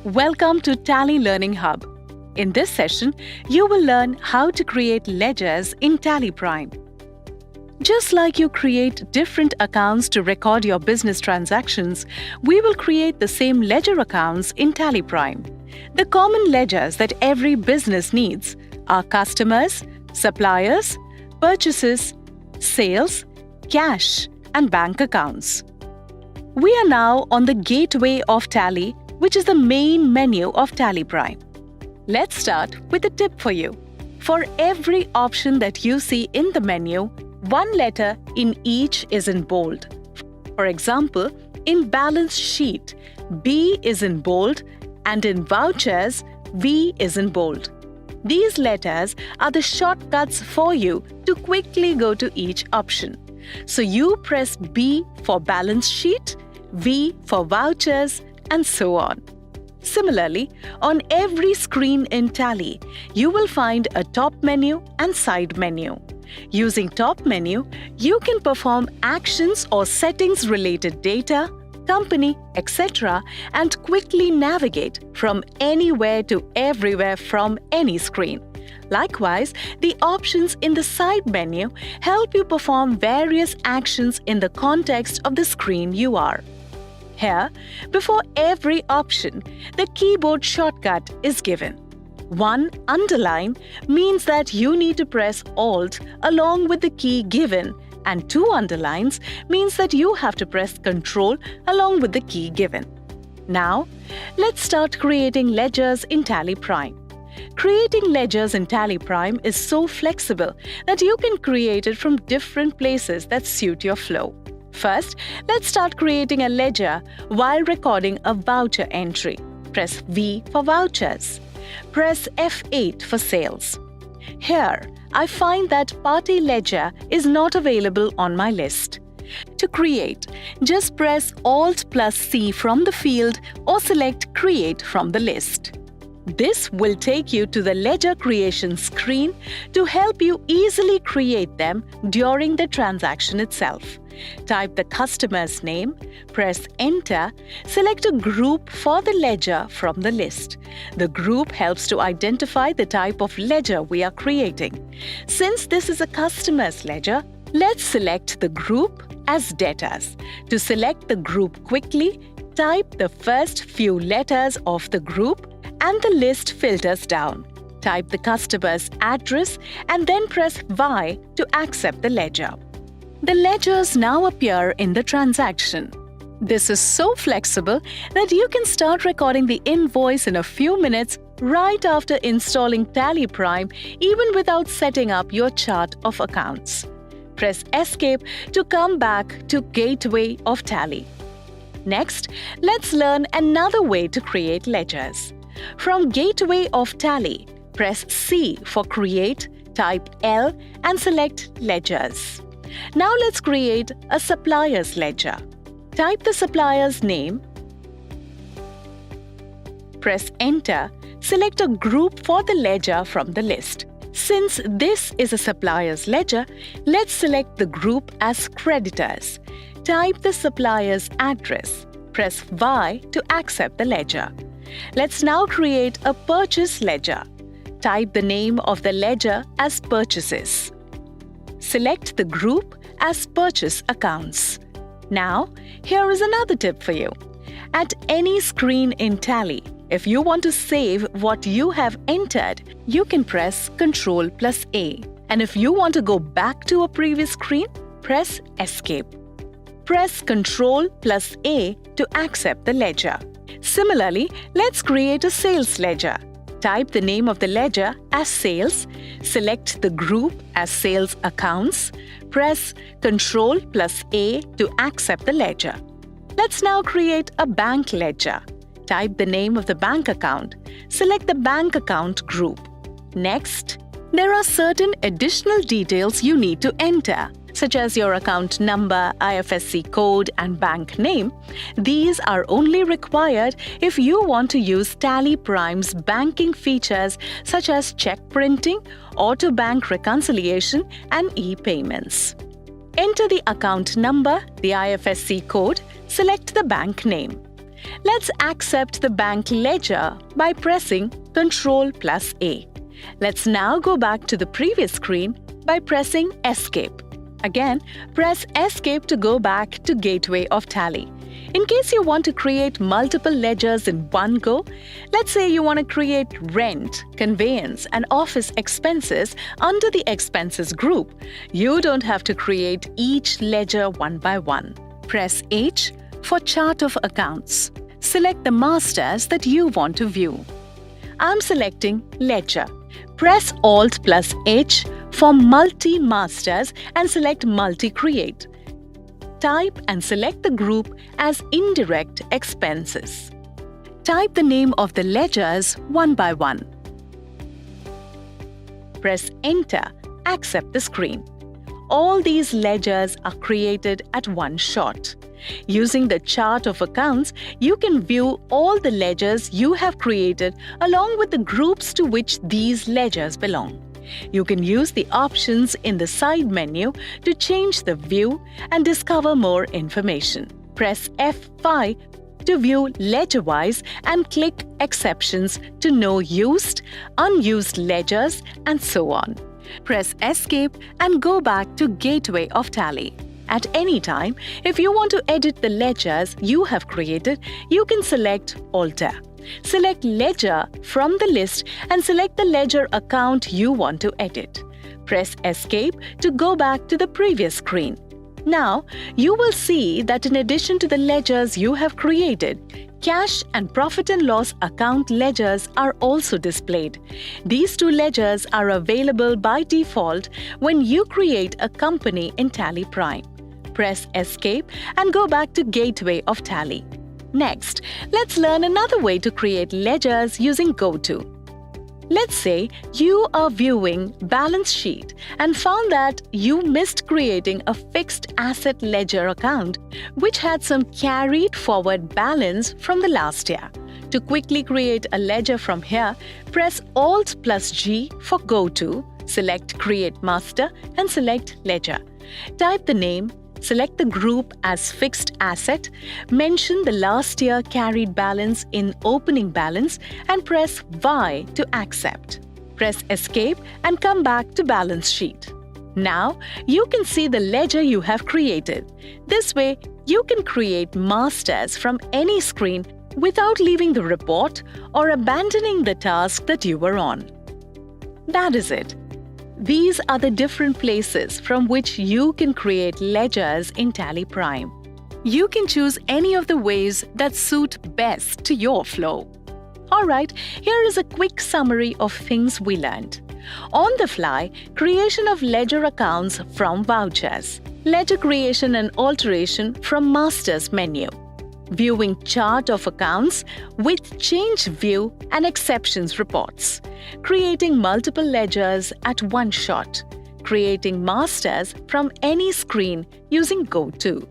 Welcome to Tally Learning Hub. In this session, you will learn how to create ledgers in Tally Prime. Just like you create different accounts to record your business transactions, we will create the same ledger accounts in Tally Prime. The common ledgers that every business needs are customers, suppliers, purchases, sales, cash, and bank accounts. We are now on the gateway of Tally, which is the main menu of Tally Prime. Let's start with a tip for you. For every option that you see in the menu, one letter in each is in bold. For example, in balance sheet, B is in bold, and in vouchers, V is in bold. These letters are the shortcuts for you to quickly go to each option. So you press B for balance sheet, V for vouchers, and so on. Similarly, on every screen in Tally, you will find a top menu and side menu. Using top menu, you can perform actions or settings related data, company, etc. and quickly navigate from anywhere to everywhere from any screen. Likewise, the options in the side menu help you perform various actions in the context of the screen you are. Here, before every option, the keyboard shortcut is given. One underline means that you need to press Alt along with the key given, and two underlines means that you have to press Ctrl along with the key given. Now, let's start creating ledgers in Tally Prime. Creating ledgers in Tally Prime is so flexible that you can create it from different places that suit your flow. First, let's start creating a ledger while recording a voucher entry. Press V for vouchers. Press F8 for sales. Here, I find that party ledger is not available on my list. To create, just press Alt plus C from the field or select Create from the list. This will take you to the ledger creation screen to help you easily create them during the transaction itself. Type the customer's name, press Enter, select a group for the ledger from the list. The group helps to identify the type of ledger we are creating. Since this is a customer's ledger, let's select the group as debtors. To select the group quickly, type the first few letters of the group and the list filters down. Type the customer's address and then press Y to accept the ledger. The ledgers now appear in the transaction. This is so flexible that you can start recording the invoice in a few minutes right after installing Tally Prime, even without setting up your chart of accounts. Press Escape to come back to Gateway of Tally. Next, let's learn another way to create ledgers. From Gateway of Tally, press C for Create, type L and select Ledgers. Now let's create a supplier's ledger. Type the supplier's name, press Enter, select a group for the ledger from the list. Since this is a supplier's ledger, let's select the group as creditors. Type the supplier's address, press Y to accept the ledger. Let's now create a purchase ledger. Type the name of the ledger as purchases. Select the group as purchase accounts. Now, here is another tip for you. At any screen in Tally, if you want to save what you have entered, you can press Ctrl plus A. And if you want to go back to a previous screen, press Escape. Press Ctrl plus A to accept the ledger. Similarly, let's create a sales ledger. Type the name of the ledger as sales, select the group as sales accounts, press Ctrl plus A to accept the ledger. Let's now create a bank ledger. Type the name of the bank account, select the bank account group. Next, there are certain additional details you need to enter, such as your account number, IFSC code, and bank name. These are only required if you want to use Tally Prime's banking features such as check printing, auto bank reconciliation, and e-payments. Enter the account number, the IFSC code, select the bank name. Let's accept the bank ledger by pressing Ctrl+A. Let's now go back to the previous screen by pressing Escape. Again, press Escape to go back to Gateway of Tally. In case you want to create multiple ledgers in one go, let's say you want to create rent, conveyance, and office expenses under the expenses group. You don't have to create each ledger one by one. Press H for Chart of Accounts. Select the masters that you want to view. I'm selecting Ledger. Press Alt+H for Multi-Masters and select Multi-Create. Type and select the group as Indirect Expenses. Type the name of the ledgers one by one. Press Enter. Accept the screen. All these ledgers are created at one shot. Using the chart of accounts, you can view all the ledgers you have created along with the groups to which these ledgers belong. You can use the options in the side menu to change the view and discover more information. Press F5 to view ledger-wise and click Exceptions to know used, unused ledgers, and so on. Press Escape and go back to Gateway of Tally. At any time, if you want to edit the ledgers you have created, you can select Alter. Select Ledger from the list and select the ledger account you want to edit. Press Escape to go back to the previous screen. Now, you will see that in addition to the ledgers you have created, cash and profit and loss account ledgers are also displayed. These two ledgers are available by default when you create a company in Tally Prime. Press Escape and go back to Gateway of Tally. Next, let's learn another way to create ledgers using GoTo. Let's say you are viewing balance sheet and found that you missed creating a fixed asset ledger account which had some carried forward balance from the last year. To quickly create a ledger from here, press Alt+G for GoTo, select Create Master and select Ledger. Type the name, select the group as Fixed Asset, mention the last year carried balance in Opening Balance and press Y to accept. Press Escape and come back to Balance Sheet. Now, you can see the ledger you have created. This way, you can create masters from any screen without leaving the report or abandoning the task that you were on. That is it. These are the different places from which you can create ledgers in Tally Prime. You can choose any of the ways that suit best to your flow. Alright, here is a quick summary of things we learned. On the fly, creation of ledger accounts from vouchers. Ledger creation and alteration from Masters menu. Viewing chart of accounts with change view and exceptions reports. Creating multiple ledgers at one shot. Creating masters from any screen using GoTo.